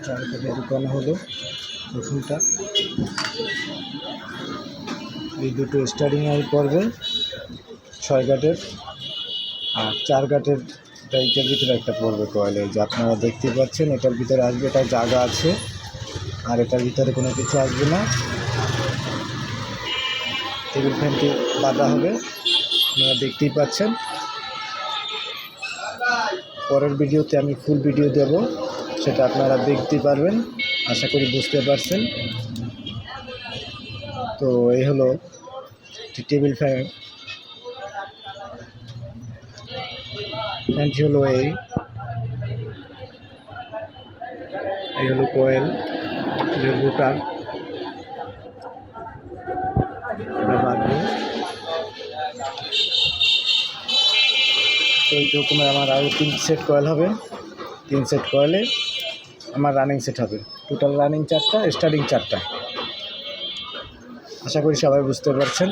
4 কাঠে ঢুকানো হলো প্রথমটা। এই দুটো স্টারিং অয়েল পড়বে 6 কাঠের, আর 4 কাঠের এইটার ভিতরে একটা পড়বে কয়েল। এই যে আপনারা দেখতে পাচ্ছেন, এটার ভিতরে আসবে, এটা জায়গা আছে, আর এটার ভিতরে কোনো কিছু আসবে না। টেবিল ফ্যানটি বাঁধা হবে, আপনারা দেখতেই পাচ্ছেন। পরের ভিডিওতে আমি ফুল ভিডিও দেব, সেটা আপনারা দেখতে পারবেন, আশা করি বুঝতে পারছেন। তো এই হলো টেবিল ফ্যান। ফ্যানটি হলো এই হলো কয়েল, রোটার, বাঁধবো। তো এই রকমের আমার আরও 3 সেট কয়েল হবে। 3 সেট কয়েলে আমার রানিং সেট হবে। টোটাল রানিং 4টা, স্টার্টিং 4টা। আশা করি সবাই বুঝতে পারছেন।